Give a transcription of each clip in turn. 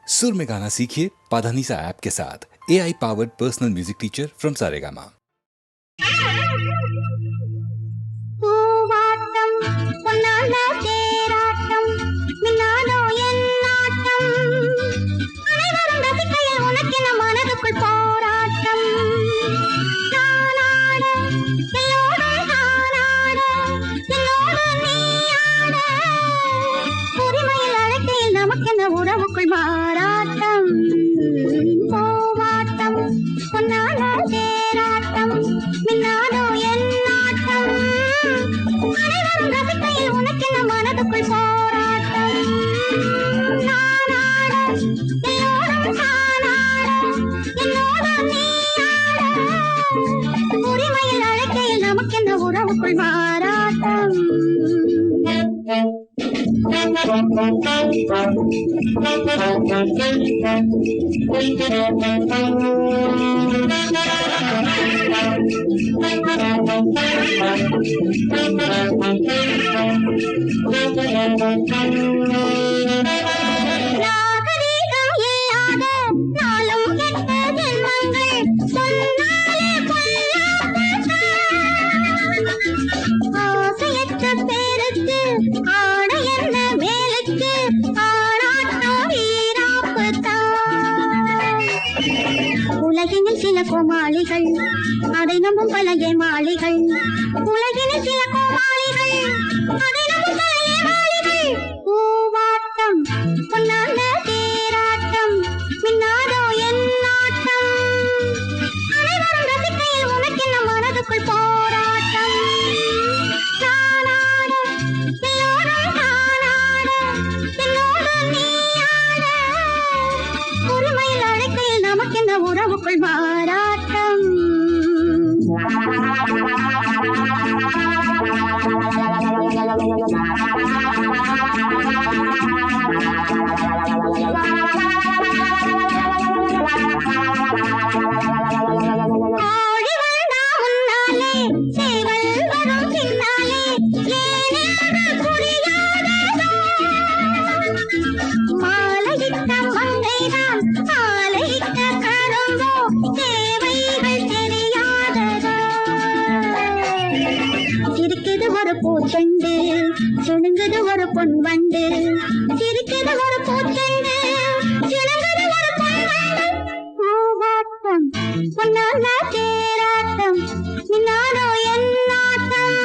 सुर में गाना सीखिए पाधानीसा ऐप के साथ। AI powered personal music teacher from Saregama. பூவாட்டம் பொன்னான தேராட்டம் மின்னாதோ என்னாட்டம் அனைவரும் ரசிக்கையில் உனக்கென மனதுக்குள் போராட்டம் நானாட எல்லோரும் தானாட என்னோடு நீயாட உரிமையில் அழைக்கையில் நமக்கென உறவுக்குள் மாறாட்டம் பூவாட்டம் பொன்னான தேராட்டம் மின்னாதோ என்னாட்டம் அனைவரும் ரசிக்கையில் உனக்கென மனதுக்குள் போராட்டம் நானாட எல்லோரும் தானாட என்னோடு நீயாட உரிமையில் அழைக்கையில் நமக்கென உறவுக்குள் மாறாட்டம் நாகரீகம் இல்லாத நாளும் கெட்ட ஜென்மங்கள் சொன்னாலே பொல்லாத ஆசையற்ற பேருக்கு ஆட என்ன மேலுக்கு ஆடாட்டம் வீராப்புத்தான் உலகினில் சில கோமாளிகள் அதை நம்பும் பல ஏமாளிகள் உலகினில் சில கோமாளிகள் அதை நம்பும் பல ஏமாளிகள் பூவாட்டம் பொன்னான தேராட்டம் மின்னாதோ என்னாட்டம் அனைவரும் ரசிக்கையில் உனக்கென மனதுக்குள் போராட்டம் தானாட எல்லோரும் தானாட என்னோடு நீயாட உரிமையில் அழைக்கையில் நமக்கென உறவுக்குள் மாறாட்டம் ஆடி வந்தா முன்னாலே சேவல் வரும் பின்னாலே ஏனென்று புரியாததோ மாலையிட்ட மங்கைதான் ஆலையிட்ட கரும்போ தேவைகள் தெரியாததோ சிரிக்குது ஒரு பூச்செண்டு சிணுங்குது ஒரு பொன் வண்டு சிரிக்குது ஒரு பூச்செண்டு சிணுங்குது ஒரு பொன் வண்டு பூவாட்டம் பொன்னான தேராட்டம் மின்னாதோ என்னாட்டம்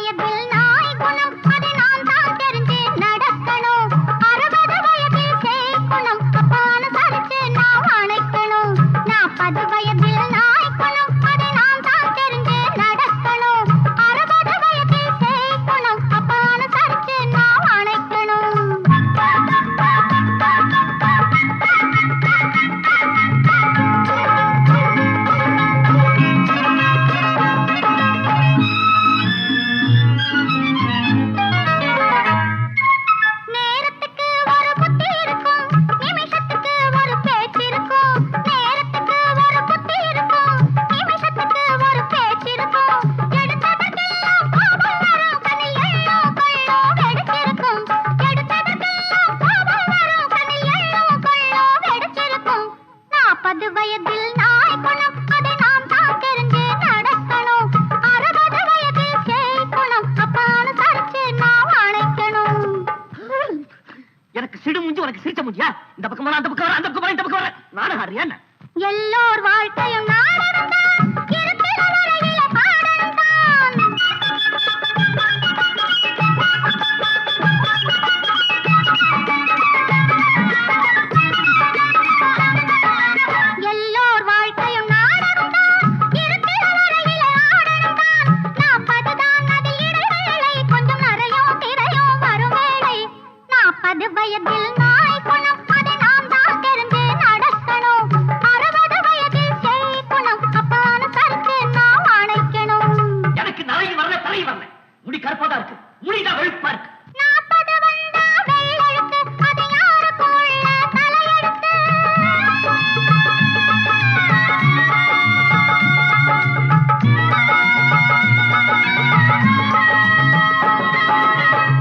வயதில் நாய் குணம் அதை நான் தான் தெரிஞ்சு நடக்கணும். 60 வயதில் சேய் குணம் அப்பான சரிச்சு நான் அணைக்கணும். 40 வயதில் நாய் குணம் அதை நான் தான் தெரிஞ்சு நடக்கணும். 60 வயதில் சேய் குணம் அப்பான சரிச்சு நான் அணைக்கணும். நேரத்துக்கு ஒரு புத்தி இருக்கும், நிமிஷத்துக்கு ஒரு பேச்சு இருக்கும். நேரத்துக்கு ஒரு புத்தி இருக்கும், நிமிஷத்துக்கு ஒரு பேச்சு இருக்கும். எடுத்ததற்கெல்லாம் கோபம் வரும், கண்ணில் எள்ளோ கொள்ளோ வெடிச்சிருக்கும். எடுத்ததற்கெல்லாம் கோபம் வரும், கண்ணில் எள்ளோ கொள்ளோ வெடிச்சிருக்கும். 40 வயதில் நாய் குணம் அதை நாம் தான் தெரிஞ்சு நடக்கணும். 60 வயதில் சேய் குணம் அப்பான சரிச்சு நான் அணைக்கணும். எனக்கு சிடு முஞ்சி உனக்கு சிரிச்ச முஞ்சியா? இந்த பக்கம் வர, அந்த பக்கம் வர, அந்த பக்கம் வர, இந்த பக்கம் வர. நானும் ஆடுறியா என்ன? எல்லோர் வாழ்க்கையும் நாடகம்தான், இருக்கிற வரையில பாடம்தான். எல்லோர் வாழ்க்கையும் நாடகம்தான், இருக்கிற வரையில ஆடம்தான். 40 தான் அதில் இடைவேளை, கொஞ்சம் நரையும் திரையும் வரும் வேளை. 40 வயதில் நாய் குணம் அதை நாம் தான் தெரிஞ்சு நடக்கணும். 60 வயதில் சேய் குணம் அப்பான சரிச்சு நான் அணைக்கணும். எனக்கு நரையும் வரல, தலையும் வரல. முடி கருப்பாதான் இருக்கு, முடிதான் வெளுப்பா இருக்கு. 40 வந்தா வெள்ளெழுத்து, அது யாருக்கும் உள்ள தலையெழுத்து.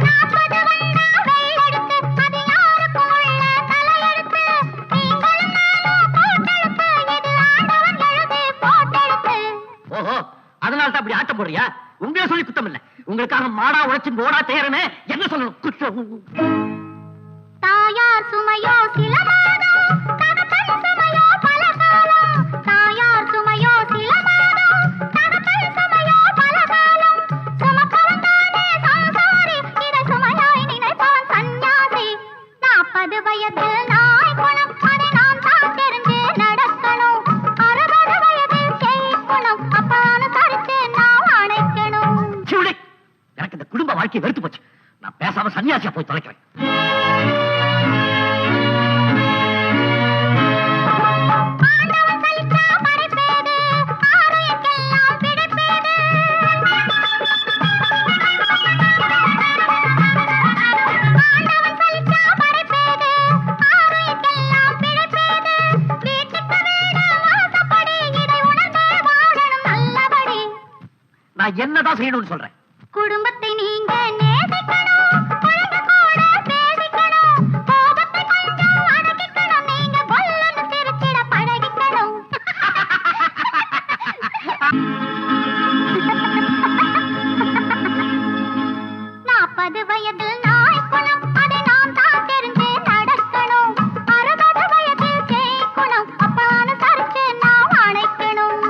40 வந்தா வெள்ளெழுத்து, அது யாருக்கும் உள்ள தலையெழுத்து. நீங்களும் நானும் போட்டெழுத்து, இது ஆண்டவன் எழுதி போட்டெழுத்து. ஓஹோ, அதனால தான் அப்படி ஆட்டம் போடுறியா? உங்களே சொல்லி குத்தம் இல்ல. உங்களுக்காக மாடா உழைச்சு ஓடா தேரனே என்ன சொல்லணும்? குற்றம். தாயார் சுமையோ சில மாதம், தகப்பன் சுமையோ பல காலம். தாயார் சுமையோ சில மாதம், தகப்பன் சுமையோ பல காலம். சுமப்பவன் தானே சம்சாரி, இதை சுமையாய் நினைப்பான் சந்நியாசி. 40 வயதில் நாய் குணம் அதை நாம் தான் தெரிஞ்சு நடக்கணும். 60 வயதில் சேய் குணம் அப்பான சரிச்சு நான் அணைக்கணும். சிவுடே, எனக்கு இந்த குடும்ப வாழ்க்கை வெறுத்து போச்சு. நான் பேசாம சன்னியாசியா போய் தொலைக்கிறேன். ஆண்டவன் சலித்தா படைப்பேது, ஆரோக்கியெல்லாம் பிடிப்பேது. ஆண்டவன் சலித்தா படைப்பேது, ஆரோக்கியெல்லாம் பிடிப்பேது. வீட்டுக்கு வீடு வாசப்படி, இதை உணர்ந்தே வாழணும் நல்லபடி. நான் என்னதான் செய்யணும்னு சொல்றேன்? குடும்பத்தை நீங்க நேசிக்கணும், குழந்தை கூட பேசிக்கணும். கோபத்தை கொஞ்சம் அடக்கிக்கணும், நீங்க பொல்லுன்னு சிரிச்சிட பழகிக்கணும். 40 வயதில் நாய் குணம் அதை நாம் தான் தெரிஞ்சு நடக்கணும். 60 வயதில் சேய் குணம் அப்பான சரிச்சு நான் அணைக்கணும்.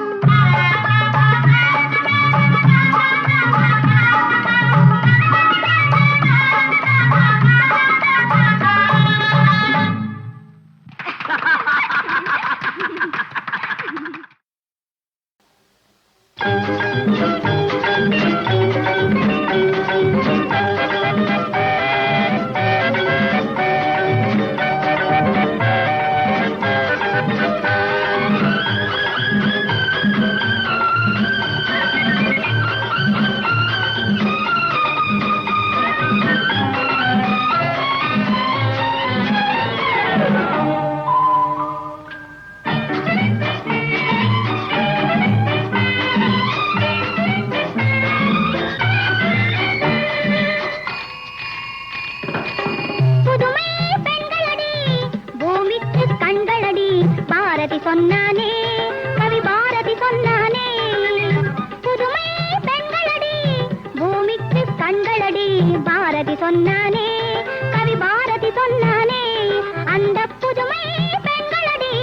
பாரதி சொன்னானே, கவி பாரதி சொன்னானே, புதுமை பெண்களடி பூமிக்கு கண்களடி. பாரதி சொன்னானே, கவி பாரதி சொன்னானே, அந்த புதுமை பெண்களடி.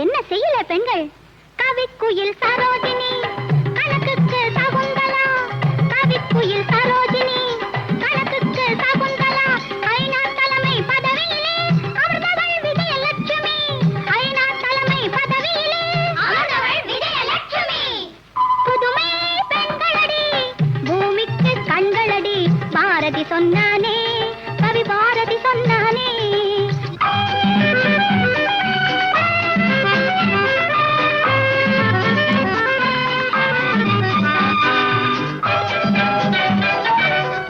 என்ன செய்யல பெண்கள்? கவிக்குயில் சரோஜினி, கணக்குக்கு சகுந்தலா. கவிக்குயில் சரோஜினி, கணக்குக்கு சகுந்தலா. ஐநா தலைமை பதவியிலே அவர்கள் விஜயலட்சுமி. ஐநா தலைமை பதவியிலே அவர்கள் விஜயலட்சுமி. புதுமை பெண்களடி, பூமிக்கு கண்களடி. பாரதி சொன்னானே, கவி பாரதி சொன்னானே.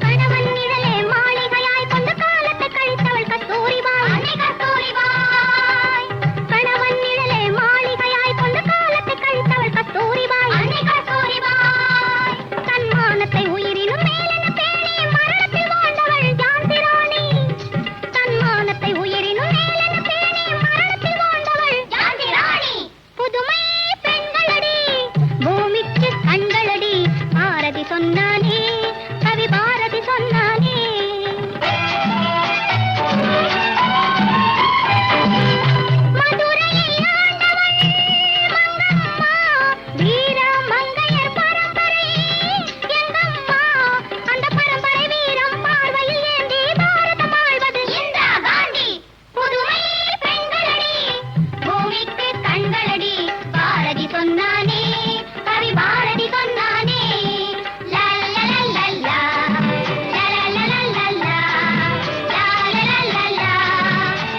கணவன் நிழலே மாளிகையாய் கொண்டு காலத்தை கழித்தவள் கஸ்தூரிபாய். அன்னை கஸ்தூரிபாய். கணவன் நிழலே மாளிகையாய் கொண்டு காலத்தை கழித்தவள் கஸ்தூரிபாய். அன்னை கஸ்தூரிபாய். தன்மானத்தை உயிரினும் மேலென பேணி மரணத்தில் வாழ்ந்தவள் ஜான்சி ராணி. தன்மானத்தை உயிரினும் மேலென பேணி மரணத்தில் வாழ்ந்தவள் ஜான்சி ராணி. புதுமை பெண்களடி, பூமிக்கு கண்களடி. பாரதி சொன்னானே, கவி பாரதி சொன்னானே. மதுரையை ஆண்டவள் மங்கம்மா, வீர மங்கையர் பரம்பரை எங்கம்மா. அந்த பரம்பரை வீரம் பார்வையில் ஏந்தி பாரதம் ஆள்வது இந்திரா காந்தி. புதுமை பெண்களடி, பூமிக்கு கண்களடி. பாரதி சொன்னானே, கவி பாரதி சொன்னானே. லா லா லா லா லா, லா லா லா லா லா, லா லா லா லா லா,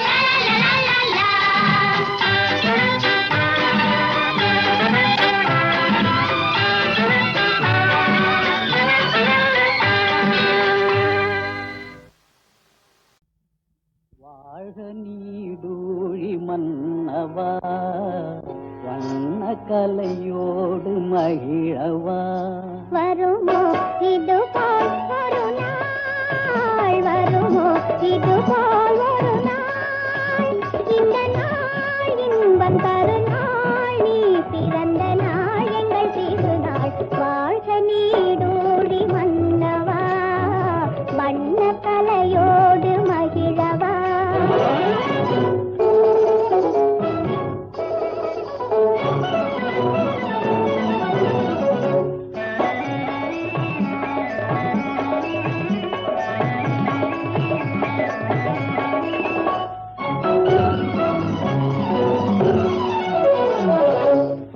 லா லா லா லா லா. வாழ்க நீடூழி மன்னவா, வண்ண கலையோடு மகிழவா. வருமோ இதுபோல் ஒரு நாள், வருமோ இதுபோல் ஒரு நாள். இந்த நாள் இன்பம் தரு நாள், நீ பிறந்த நாள் எங்கள் திருநாள். வாழ்க நீடூழி மன்னவா, வண்ண கலையோடு மகிழவா.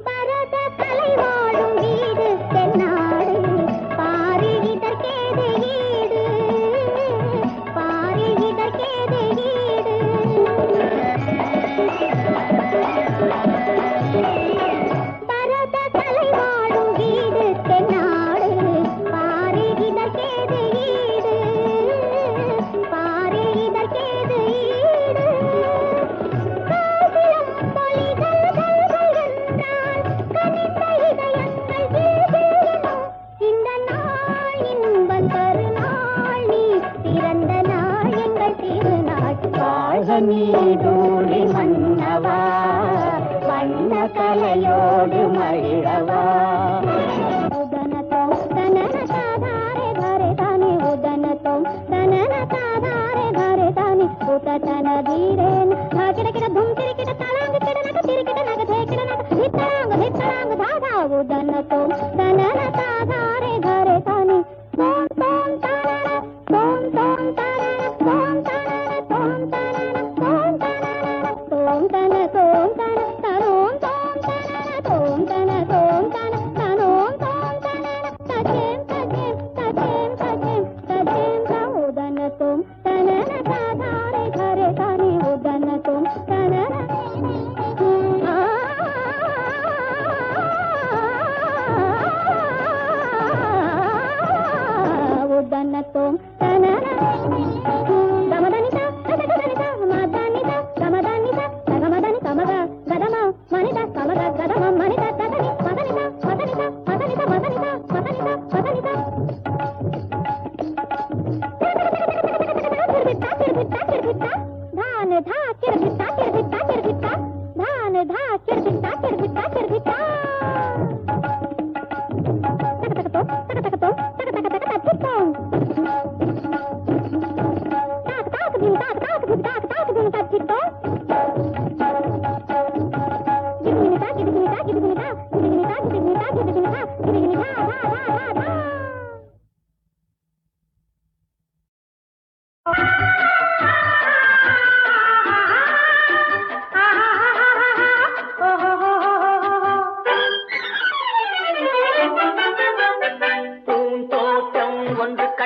பரத கலை வாழும் வீடு தென்னாடு, பாரில் இதற்கேது ஈடு, பாரில் இதற்கேது ஈடு. பரத கலை வாழும் வீடு தென்னாடு, பாரில் இதற்கேது ஈடு, பாரில் இதற்கேது ஈடு. காவியம் பொலிகள் கல்கள் என்றால் கனிந்த இதயங்கள் வீசிடுமோ. இந்த நாள் இன்பம் தரு நாள், நீ பிறந்த நாள் எங்கள் திருநாள். வாழ்க நீடூழி மன்னவா, வண்ண கலையோடு மகிழவா. உதனத்தோ தனன சாதாரே घरे ताने, उदनतो तनन साधारे घरे ताने. उततन धीरेन धाकिडकिड धुम किरकिड तळांग किडनक तिरकिड नग धेकिड नग धित्तळांग धाधा. उदनतो तनन साधारे घरे ताने. तोम तोम तनन, तोम तोम तनन, तोम तनन, तोम तनन, तोम तनन, तोम तन तोम तन, तनोम तोम तनन, तोम तन तोम तन, तनोम तोम तनन. तजेम तजेम तजेम तजेम तजेम ता. उदनतो तनन साधारे घरे ताने. उदनतो तनन उदनतो तनन. गमदनित गदगदनित मादनित गमदनित गमदनि गमग गदम मनित गमग गदम मनित तदनि मदनित मदनित मदनित मदनित मदनित मदनित. किरभिट्टा धान धा किरभिट्टा किरभिट्टा किरभिट्टा धान धा किरभिट्टा किरभिट्टा किरभिट्टा. तकतकतो तकतकतो तकतकतकतो. ताक ताक दिन ताक ताक दिन ताक ताक दिन ताक चित्तो.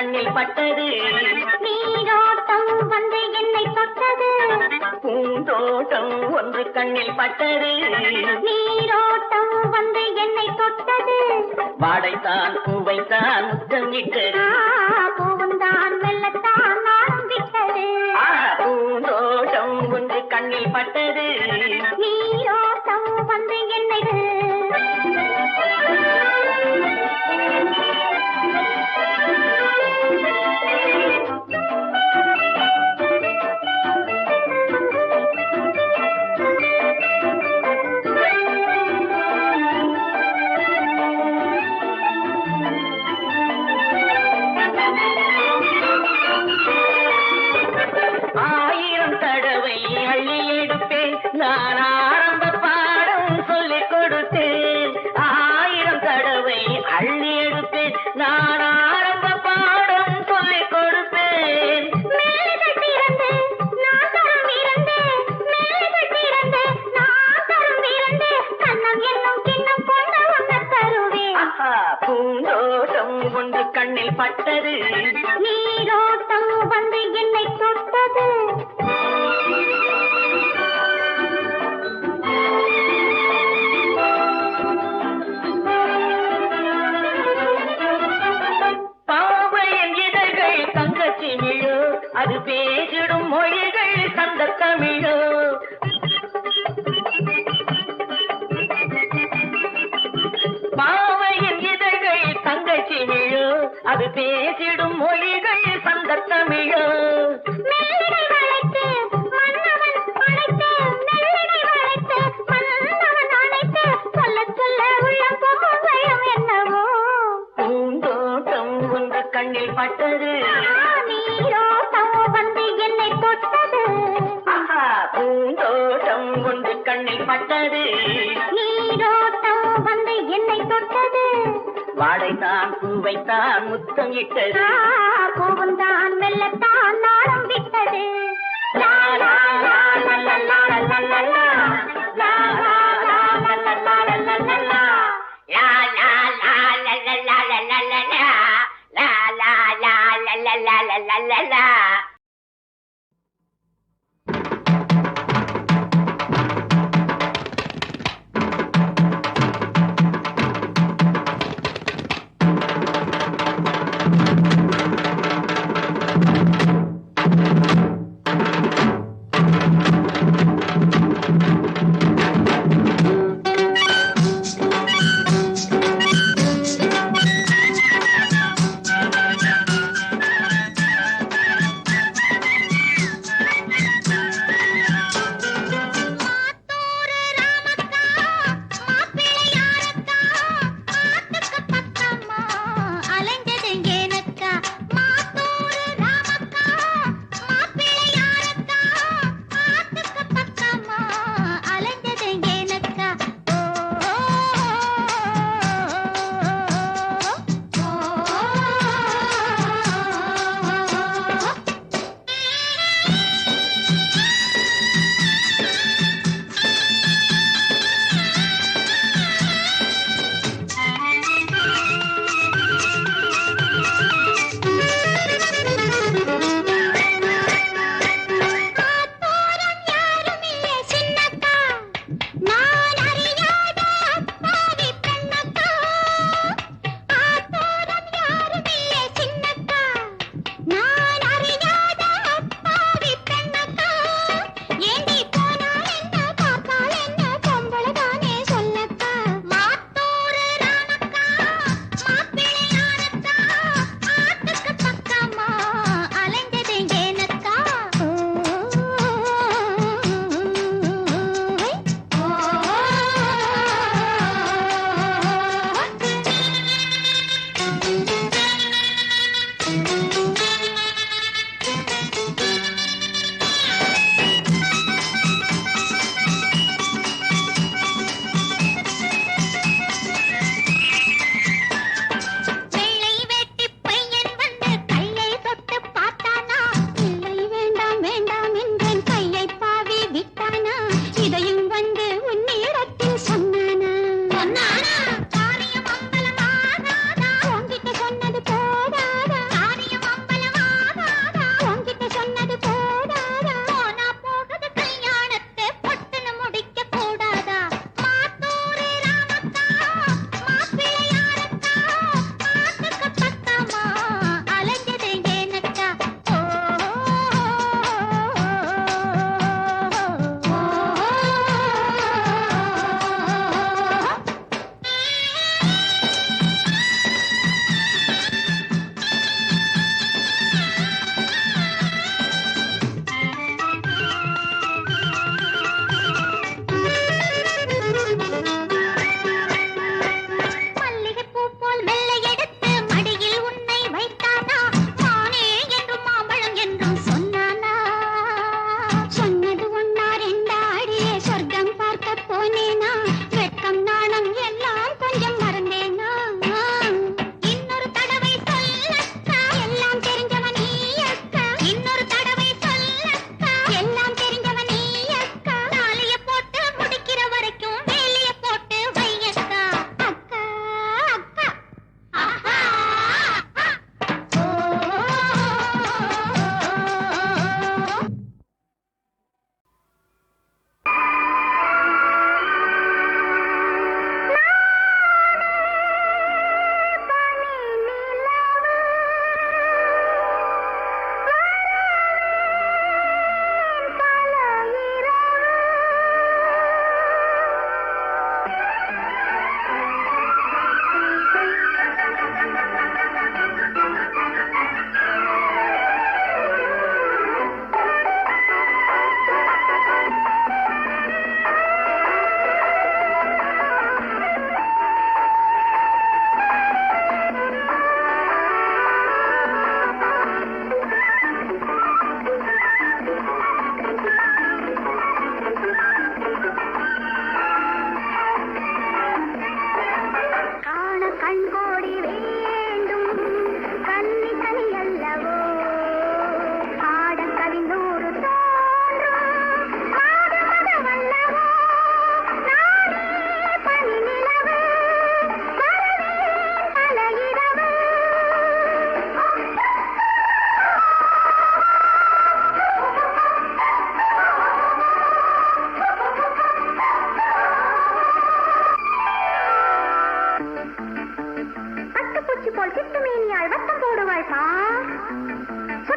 கண்ணில் பட்டது நீரோட்டம் வந்து என்னை தொட்டது பூந்தோட்டம் ஒன்று கண்ணில் பட்டது நீரோட்டம் வந்து என்னை தொட்டது வாடைத்தான் பூவைத்தான் முத்தமிட்டது பூவந்தான் மெல்லத்தான் நானும் விட்டது பூந்தோட்டம் ஒன்று கண்ணில் பட்டது நீரோட்டம் வந்து என்னை ஆயிரம் தடவை அள்ளி எடுப்பேன் நான் ஆரம்ப பாடம் சொல்லிக் கொடுத்தேன் ஆயிரம் தடவை அள்ளி எடுப்பேன் நான் ஆரம்ப பாடம் சொல்லிக் கொடுப்பேன் மேலைகள் திறந்து நான் தரும் விருந்து மேலைகள் திறந்து நான் தரும் விருந்து கண்ணம் என்னும் கிண்ணம் கொண்டு உன்ன தருவேன் பூந்தோட்டம் ஒன்று கண்ணில் பட்டது நீரோட்டம் வந்து என்னை தொட்டது பாவையின் இதழ்கள் தங்கச்சி விழோ அது பேசிடும் மொழிகள் சந்த தமிழோ பாவையின் இதழ்கள் தங்கச்சி விழோ அது பேசிடும் மொழிகள் சந்த தமிழோ மெல்லிடை வளைத்து மன்னவன் அழைத்து மெல்லிடை வளைத்து மன்னவன் அழைத்து சொல்ல சொல்ல உள்ளம் பொங்கும் என்னவோ பூந்தோட்டம் ஒன்று கண்ணில் பட்டது நீரோட்டம் வந்து என்னை தொட்டது பூந்தோட்டம் ஒன்று கண்ணில் பட்டது நீரோட்டம் வந்து என்னை தொட்டது வாடைத்தான் பூவைத்தான் முத்தம் இட்டது பூவந்தான் மெல்லத்தான் நாளம் விட்டது லா லா லா லா லா லா லா லா லா. லா லா லா லா லா லா லா லா லா லா. லா லா லா லா லா லா லா லா லா லா. லா லா லா லா லா லா லா லா லா.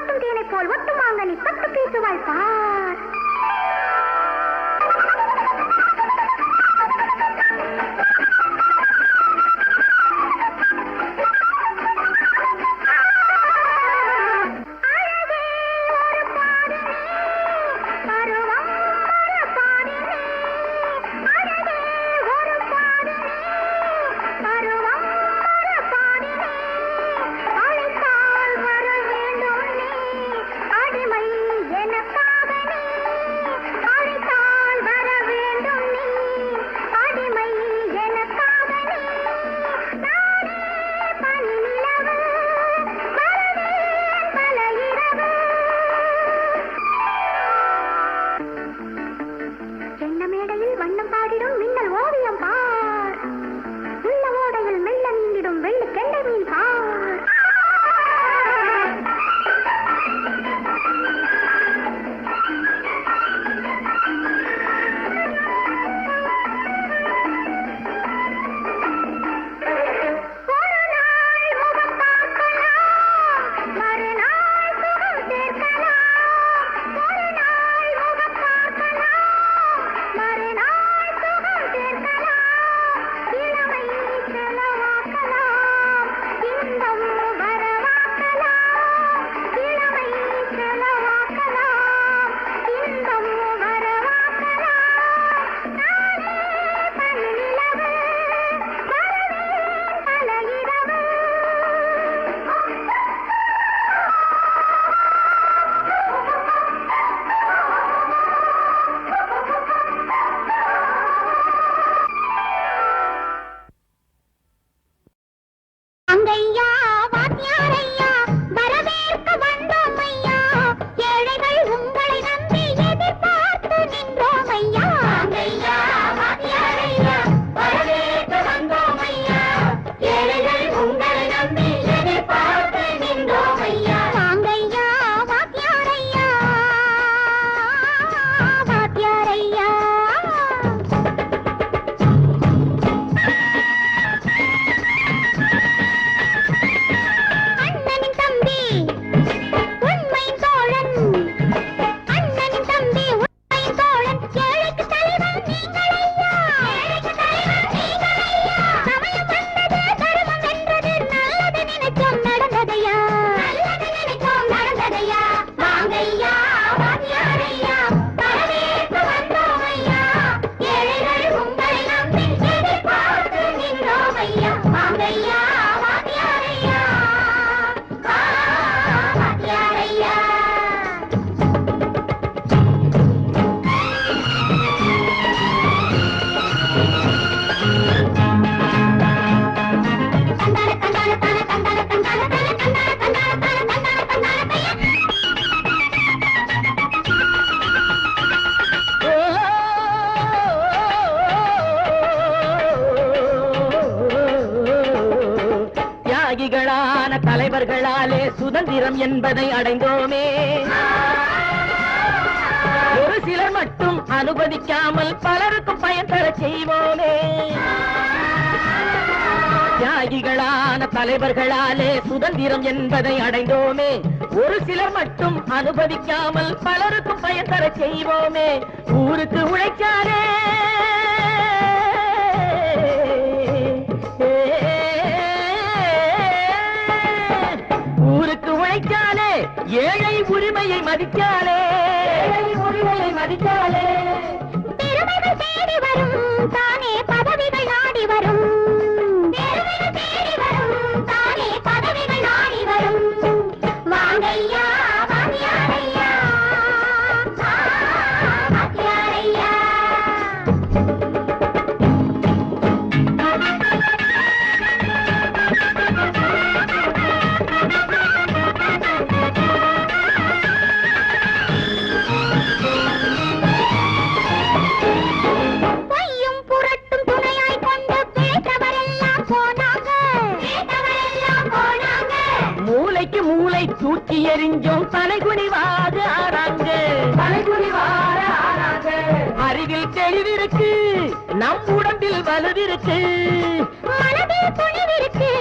கொட்டும் தேனை போல் ஒட்டுமாங்க நீ பட்டு பேசுவாள் பார். தலைவர்களாலே சுதந்திரம் என்பதை அடைந்தோமே. ஒரு சிலர் மட்டும் அனுமதிக்காமல் பலருக்கும் பயன் தர செய்வோமே. தியாகிகளான தலைவர்களாலே சுதந்திரம் என்பதை அடைந்தோமே. ஒரு சிலர் மட்டும் அனுமதிக்காமல் பலருக்கும் பயன் தர செய்வோமே. ஊருக்கு உழைச்சாரே ஊருக்கு உழைச்சாலே ஏழை உரிமையை மதிச்சாலே பெருமைகள் தேடி வரும் தானே பதவிகள் நாடி வரும். தானே பதவிகள் நாடி வரும். வாங்கையா வாங்கியாரையா வாங்கியாரையா. மூளை தூக்கி எறிஞ்சோம் தலைகுனிவாக ஆறாங்க. அறிவில் தெளிவிருக்கு, நம் உடம்பில் வலுவிருக்கு, மனதில் துணிவிருக்கு,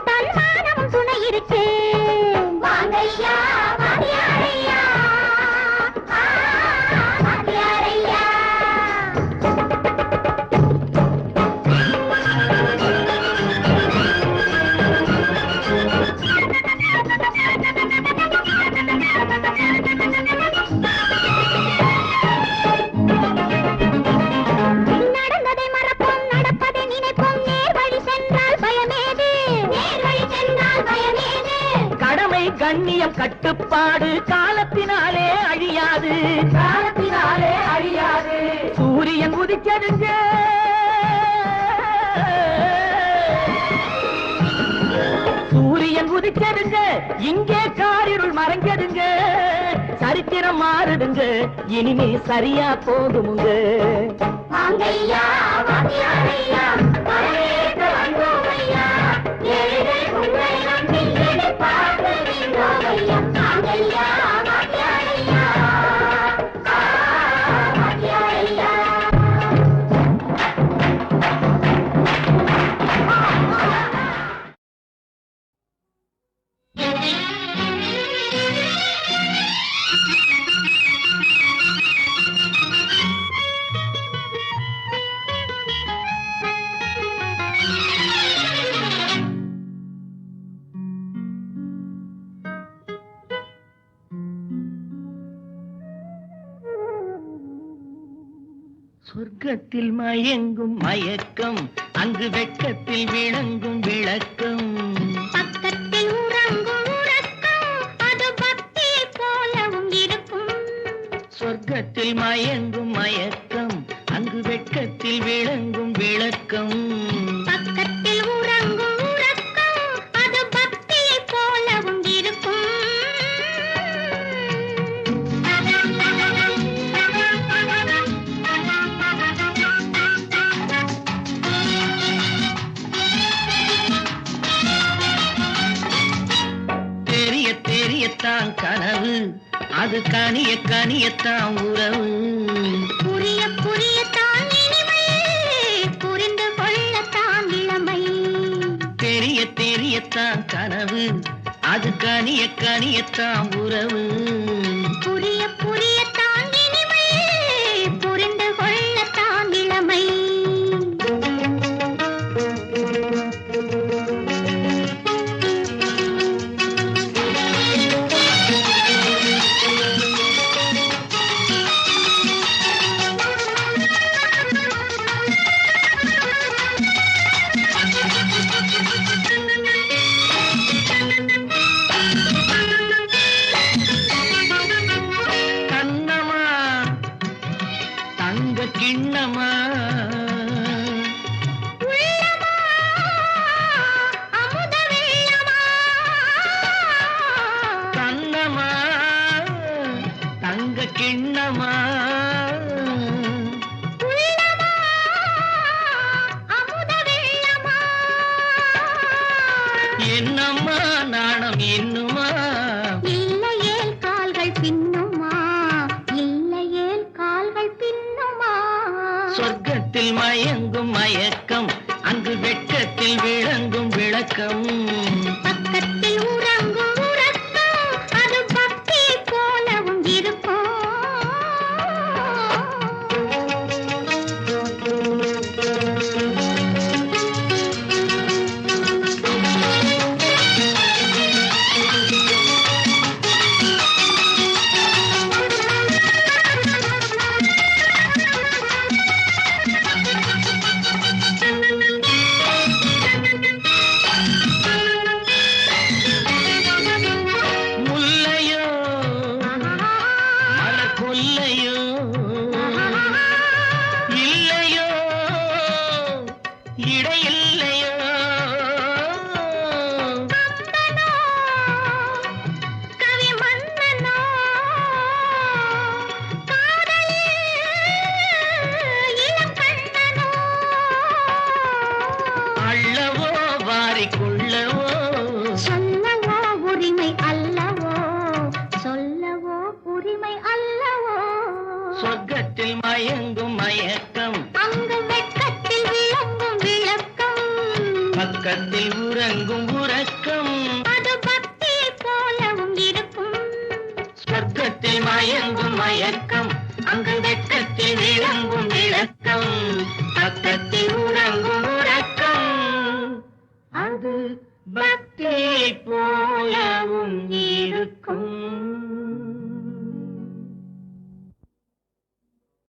தன்மானமும் துணை இருக்கு. வாங்கையா வாங்கியா கண்ணியம் கட்டுப்பாடு காலத்தினாலே அழியாது, சூரியன் உதிக்கதுங்க, சூரியன் உதிக்கதுங்க, இங்கே காரிருள் மறைஞ்சதுங்க, சரித்திரம் மாறுதுங்க, இனிமே சரியா போகுமுங்க. சொர்க்கத்தில் மயங்கும் மயக்கம், அங்கு வெட்கத்தில் விளங்கும் விளக்கம், பக்கத்தில் உறங்கும் உறக்கம், அது பக்தியை போலவும் இருக்கும். சொர்க்கத்தில் மயங்கும் மயக்கம், அங்கு வெட்கத்தில் விளங்கும் விளக்கம், பக்கத்தில் உறங்கும் உறக்கம், அது பக்தியை போலவும் இருக்கும். தெரிய தெரியத்தான் கனவு, அது கனிய கனியத்தான் உறவு, புரிய புரியத்தான் இனிமை, புரிந்து கொள்ளத்தான் இளமை. தெரிய தெரியத்தான் கனவு, அது கனிய கனியத்தான் உறவு, புரிய புரியத்தான் இனிமை, புரிந்து கொள்ளத்தான் இளமை. கண்ணமா தங்க கிண்ணமா, உள்ளமா அமுத வெள்ளமா, கண்ணமா தங்க கிண்ணமா, உள்ளமா அமுத வெள்ளமா. என்னம்மா நாணம் என்னுமா, இல்லையேல் கால்கள் பின்னுமா, இல்லையேல் கால்கள் பின்னுமா. சொர்க்கத்தில் மயங்கும் மயக்கம், அங்கு வெட்கத்தில் விளங்கும் விளக்கம், பக்கத்தில் உறங்கும் உறக்கம், அது பக்தியை போலவும் இருக்கும். முல்லையோ மலர் கொல்லையோ, இல்லையோ இடையில்லையோ, கம்பனோ, கவி மன்னனோ, காதலில் இளம் கண்ணனோ, அள்ளவோ வாரிக்குள்ளவோ, சொல்லவோ உரிமை அல்லவோ, சொல்லவோ உரிமை அல்லவோ. சொர்க்கத்தில் மயங்கும் மயக்கம், அங்கு வெட்கத்தில் விளங்கும் விளக்கம், பக்கத்தில் உறங்கும்